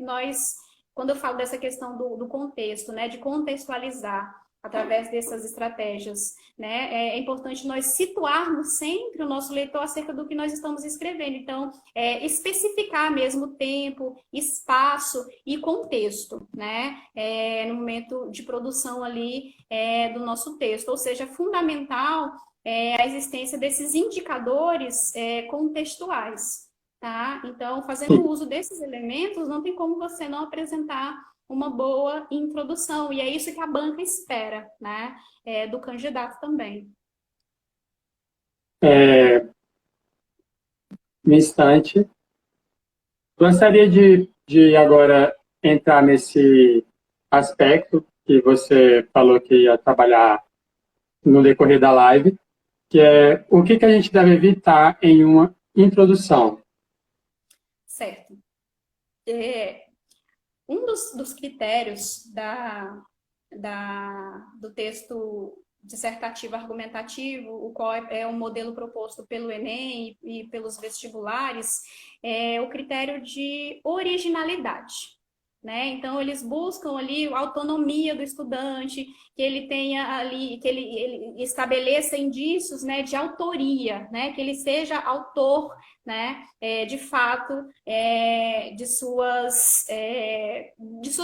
nós, quando eu falo dessa questão do contexto, né, de contextualizar através dessas estratégias, né, é importante nós situarmos sempre o nosso leitor acerca do que nós estamos escrevendo. Então, especificar mesmo tempo, espaço e contexto, né, no momento de produção ali do nosso texto. Ou seja, é fundamental a existência desses indicadores contextuais. Tá? Então, fazendo uso desses elementos, não tem como você não apresentar uma boa introdução. E é isso que a banca espera, né? Do candidato também. É, no instante, gostaria de agora entrar nesse aspecto que você falou que ia trabalhar no decorrer da live, que é o que a gente deve evitar em uma introdução. Certo. Um dos critérios do texto dissertativo argumentativo, o qual é um modelo proposto pelo Enem e pelos vestibulares, é o critério de originalidade. Né? Então, eles buscam ali a autonomia do estudante, que ele tenha ali, que ele estabeleça indícios, né, de autoria, né, que ele seja autor, né, de fato, de suas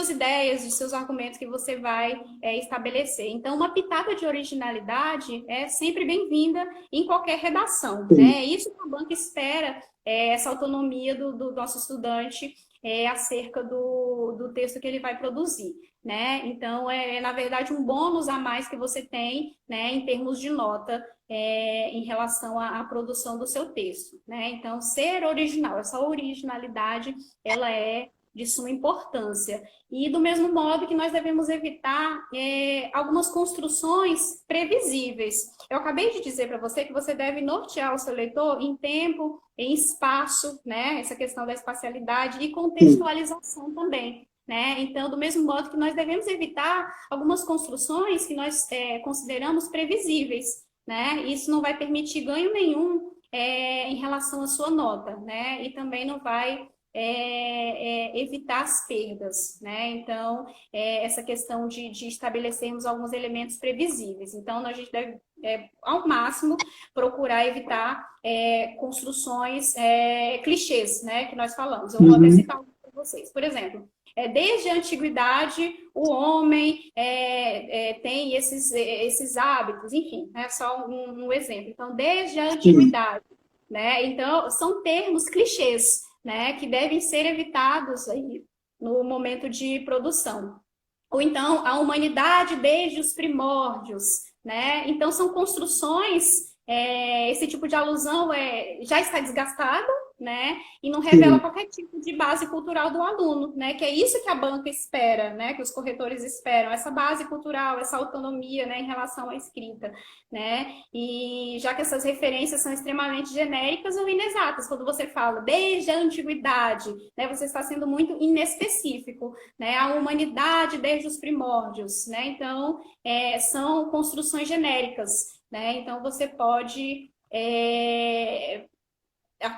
ideias, de seus argumentos que você vai estabelecer. Então, uma pitada de originalidade é sempre bem-vinda em qualquer redação. Né? É isso que a banca espera, essa autonomia do nosso estudante acerca do texto que ele vai produzir, né? Então, na verdade um bônus a mais que você tem, né, em termos de nota, em relação à produção do seu texto, né? Então, ser original, essa originalidade, ela é de suma importância. E do mesmo modo que nós devemos evitar algumas construções previsíveis. Eu acabei de dizer para você que você deve nortear o seu leitor em tempo, em espaço, né? Essa questão da espacialidade e contextualização também. Né? Então, do mesmo modo que nós devemos evitar algumas construções que nós consideramos previsíveis. Né? Isso não vai permitir ganho nenhum em relação à sua nota, né? E também não vai evitar as perdas, né? Então, essa questão de estabelecermos alguns elementos previsíveis. Então, a gente deve, ao máximo, procurar evitar construções clichês, né? Que nós falamos. Eu vou até citar um para vocês. Por exemplo, desde a antiguidade, o homem tem esses hábitos, enfim, é só um exemplo. Então, desde a antiguidade, né? Então, são termos clichês, né, que devem ser evitados aí no momento de produção. Ou então, a humanidade desde os primórdios, né? Então, são construções, esse tipo de alusão já está desgastada, né? E não revela qualquer tipo de base cultural do aluno, né? Que é isso que a banca espera, né? Que os corretores esperam, essa base cultural, essa autonomia, né? Em relação à escrita, né? E já que essas referências são extremamente genéricas ou inexatas, quando você fala desde a antiguidade, né? Você está sendo muito inespecífico, né? A humanidade desde os primórdios, né? Então, são construções genéricas, né? Então, você pode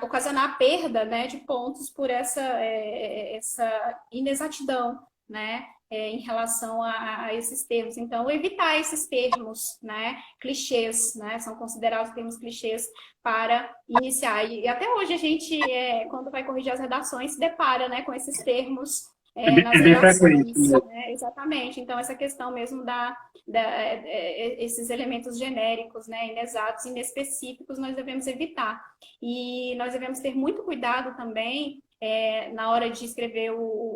ocasionar a perda, né, de pontos por essa inexatidão, né, em relação a esses termos. Então, evitar esses termos, né, clichês, né, são considerados termos clichês para iniciar. E até hoje a gente, quando vai corrigir as redações, se depara, né, com esses termos nas É bem frequente redações, mesmo. né? Exatamente. Então, essa questão mesmo esses elementos genéricos, né, inexatos, inespecíficos, nós devemos evitar. E nós devemos ter muito cuidado também na hora de escrever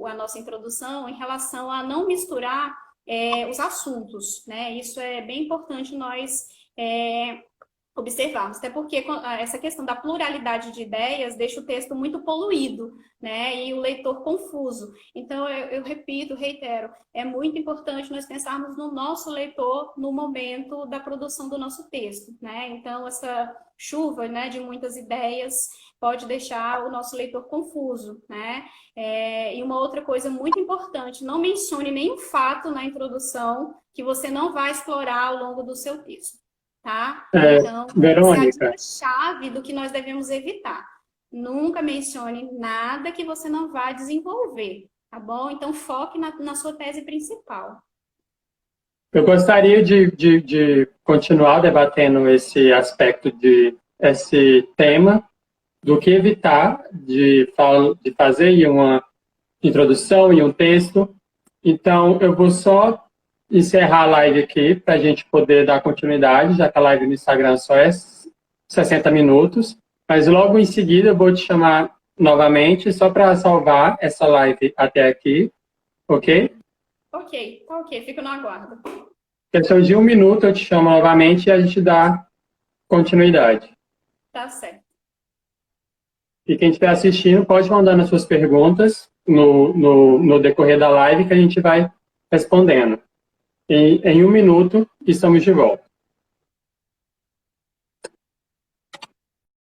a nossa introdução em relação a não misturar os assuntos, né? Isso é bem importante nós observarmos, até porque essa questão da pluralidade de ideias deixa o texto muito poluído, né, e o leitor confuso. Então, eu repito, reitero, é muito importante nós pensarmos no nosso leitor no momento da produção do nosso texto, né? Então, essa chuva, né, de muitas ideias pode deixar o nosso leitor confuso, né? E uma outra coisa muito importante, não mencione nenhum fato na introdução que você não vai explorar ao longo do seu texto. Tá? Então, essa é a Verônica, dica-chave do que nós devemos evitar. Nunca mencione nada que você não vá desenvolver, tá bom? Então, foque na sua tese principal. eu gostaria de continuar debatendo esse aspecto esse tema, do que evitar de fazer uma introdução e um texto. Então, eu vou só encerrar a live aqui para a gente poder dar continuidade, já que a live no Instagram só é 60 minutos. Mas logo em seguida eu vou te chamar novamente, só para salvar essa live até aqui, ok? Ok, tá ok, fico no aguardo. Questão de 1 minuto eu te chamo novamente e a gente dá continuidade. Tá certo. E quem estiver assistindo pode mandar as suas perguntas no decorrer da live que a gente vai respondendo. Em 1 minuto, estamos de volta.